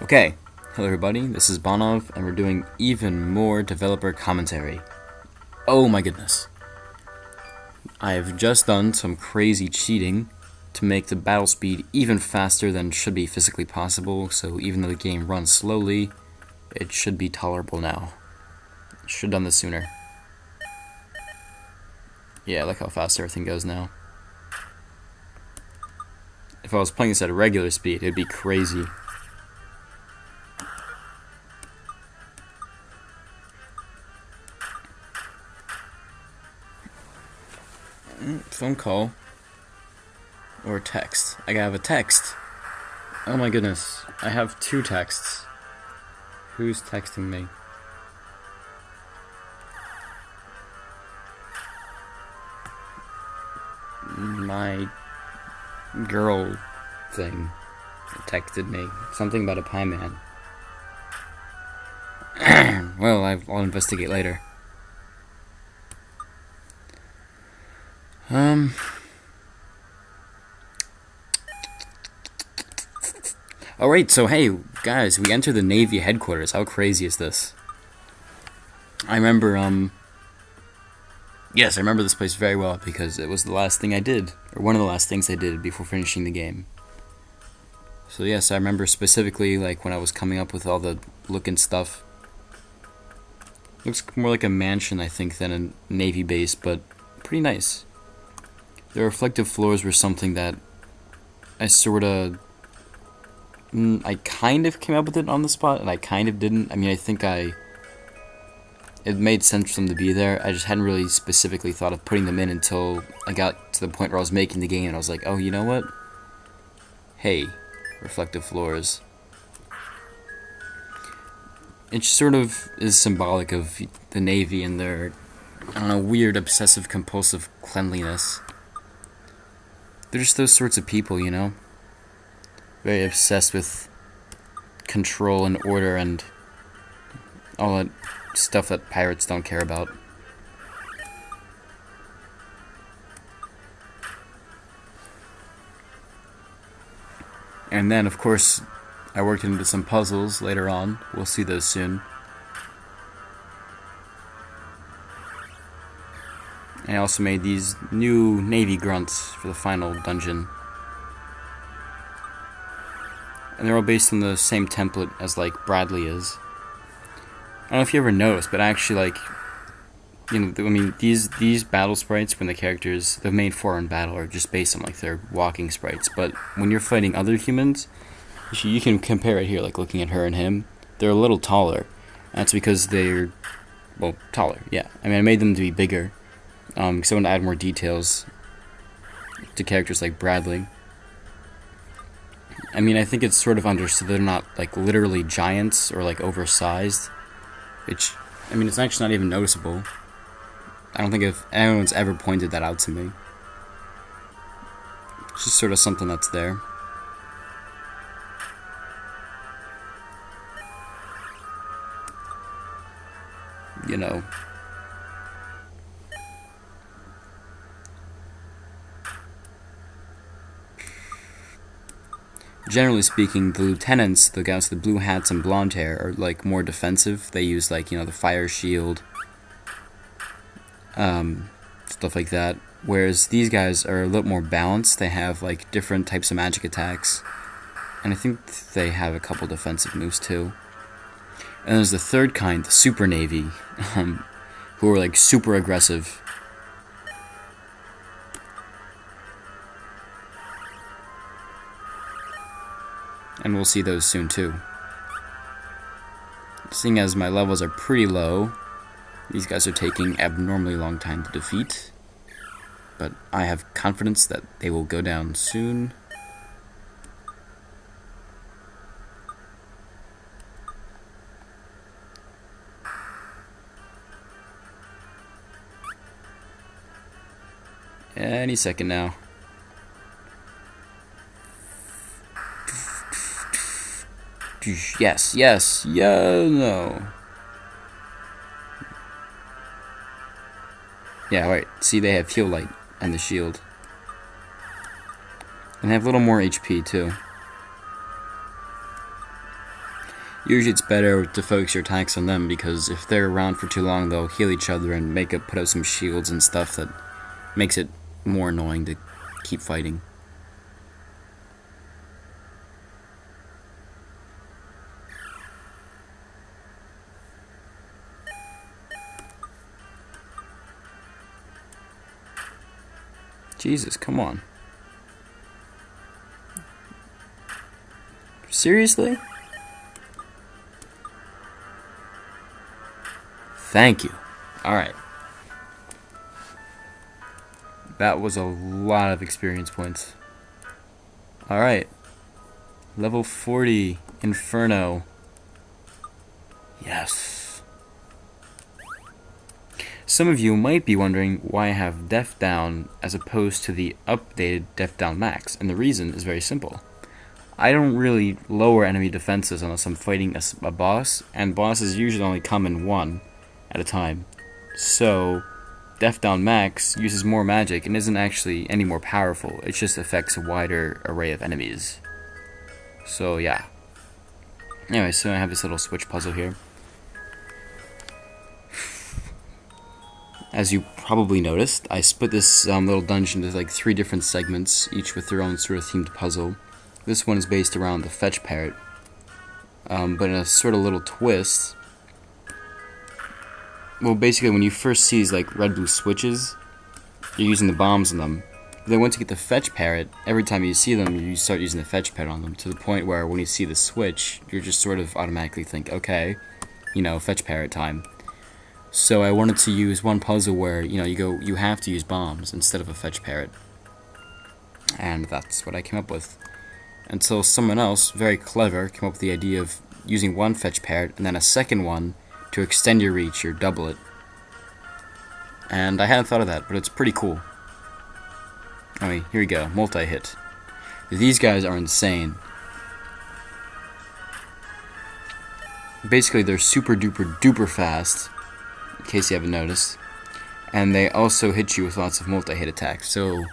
Okay, hello everybody, this is Bonov, and we're doing even more developer commentary. Oh my goodness. I have just done some crazy cheating to make the battle speed even faster than should be physically possible, so even though the game runs slowly, it should be tolerable now. Should have done this sooner. Yeah, look how fast everything goes now. If I was playing this at a regular speed, it'd be crazy. Phone call or text. I have a text. Oh my goodness, I have two texts. Who's texting me? My girl thing texted me something about a pie man. Well, I'll investigate later. Alright, so hey, guys, we enter the Navy headquarters. How crazy is this? I remember, yes, I remember this place very well because it was the last thing I did, or one of the last things I did before finishing the game. So yes, I remember specifically, like, when I was coming up with all the look and stuff. Looks more like a mansion, I think, than a Navy base, but pretty nice. The reflective floors were something that I I kind of came up with it on the spot, and I kind of didn't. I mean, I think it made sense for them to be there. I just hadn't really specifically thought of putting them in until I got to the point where I was making the game, and I was like, oh, you know what? Hey, reflective floors. It sort of is symbolic of the Navy and their, I don't know, weird obsessive-compulsive cleanliness. They're just those sorts of people, you know? Very obsessed with control and order and all that stuff that pirates don't care about. And then, of course, I worked into some puzzles later on. We'll see those soon. I also made these new Navy grunts for the final dungeon. And they're all based on the same template as, like, Bradley is. I don't know if you ever noticed, but actually, like, you know, I mean, these battle sprites, when the characters, the main four in battle, are just based on, like, their walking sprites. But when you're fighting other humans, you can compare it here, like, looking at her and him. They're a little taller. That's because they're, well, taller, yeah. I mean, I made them to be bigger. Because I want to add more details to characters like Bradley. I mean, I think it's sort of understood they're not, like, literally giants or, like, oversized. Which, I mean, it's actually not even noticeable. I don't think if anyone's ever pointed that out to me. It's just sort of something that's there. You know. Generally speaking, the lieutenants, the guys with the blue hats and blonde hair, are, like, more defensive. They use, like, you know, the fire shield, stuff like that. Whereas these guys are a little more balanced. They have, like, different types of magic attacks. And I think they have a couple defensive moves, too. And there's the third kind, the Super Navy, who are, like, super aggressive. And we'll see those soon too. Seeing as my levels are pretty low, these guys are taking abnormally long time to defeat. But I have confidence that they will go down soon. Any second now. Yes, yes, yeah, no. Yeah, right. See, they have heal light and the shield. And they have a little more HP, too. Usually it's better to focus your attacks on them, because if they're around for too long, they'll heal each other and put up some shields and stuff that makes it more annoying to keep fighting. Jesus, come on. Seriously? Thank you. Alright. That was a lot of experience points. Alright. Level 40, Inferno. Yes. Some of you might be wondering why I have Def Down as opposed to the updated Def Down Max, and the reason is very simple. I don't really lower enemy defenses unless I'm fighting a boss, and bosses usually only come in one at a time. So, Def Down Max uses more magic and isn't actually any more powerful, it just affects a wider array of enemies. So, yeah. Anyway, so I have this little switch puzzle here. As you probably noticed, I split this little dungeon into like 3 different segments, each with their own sort of themed puzzle. This one is based around the Fetch Parrot, but in a sort of little twist. Well, basically, when you first see these like red-blue switches, you're using the bombs on them. But then once you get the Fetch Parrot, every time you see them, you start using the Fetch Parrot on them, to the point where when you see the switch, you're just sort of automatically think, okay, you know, Fetch Parrot time. So I wanted to use one puzzle where, you know, you have to use bombs instead of a Fetch Parrot. And that's what I came up with. Until someone else, very clever, came up with the idea of using one Fetch Parrot and then a second one to extend your reach or double it. And I hadn't thought of that, but it's pretty cool. Anyway, here we go, multi-hit. These guys are insane. Basically, they're super duper duper fast, in case you haven't noticed. And they also hit you with lots of multi-hit attacks, so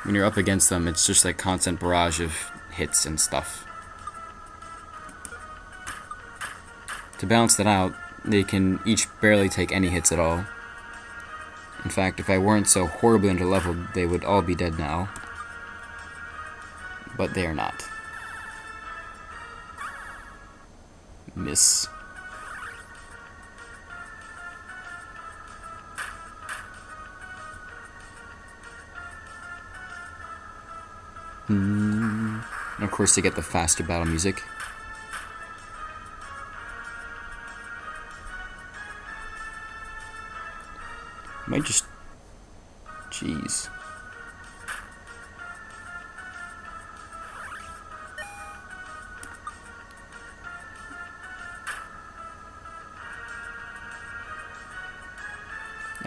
when you're up against them, it's just like constant barrage of hits and stuff. To balance that out, they can each barely take any hits at all. In fact, if I weren't so horribly underleveled, they would all be dead now. But they are not. Miss. And of course, they get the faster battle music. Might just... Jeez.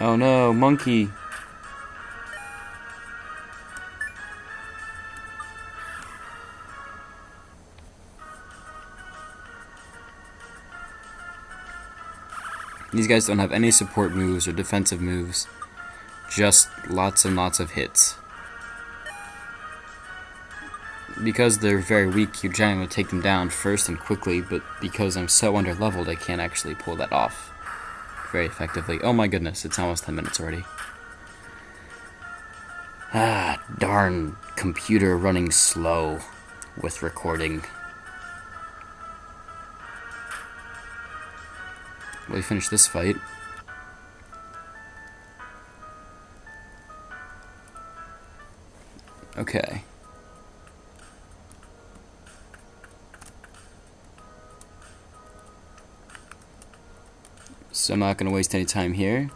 Oh no, monkey! These guys don't have any support moves or defensive moves, just lots and lots of hits. Because they're very weak, you generally take them down first and quickly, but because I'm so underleveled, I can't actually pull that off very effectively. Oh my goodness, it's almost 10 minutes already. Ah, darn computer running slow with recording. Well, we finished this fight. Okay. So I'm not going to waste any time here.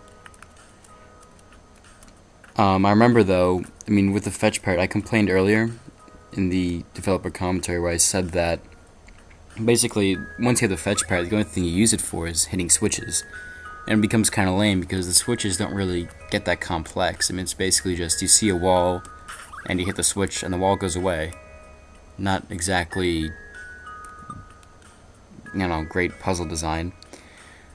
I remember though, I mean with the fetch part, I complained earlier in the developer commentary where I said that basically once you have the fetch part, the only thing you use it for is hitting switches. And it becomes kind of lame because the switches don't really get that complex. I mean, it's basically just you see a wall and you hit the switch and the wall goes away. Not exactly, you know, great puzzle design.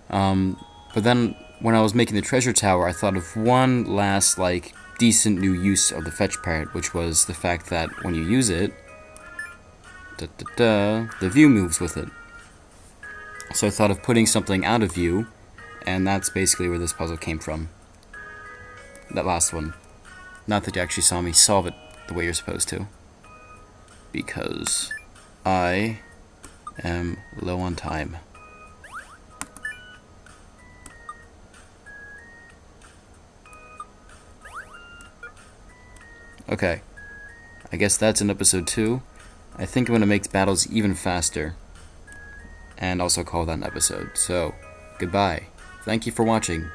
But then when I was making the treasure tower, I thought of one last, like, decent new use of the fetch part, which was the fact that when you use it, the view moves with it. So I thought of putting something out of view, and that's basically where this puzzle came from. That last one. Not that you actually saw me solve it the way you're supposed to. Because I am low on time. Okay. I guess that's in episode 2. I think I'm going to make the battles even faster. And also call that an episode. So, goodbye. Thank you for watching.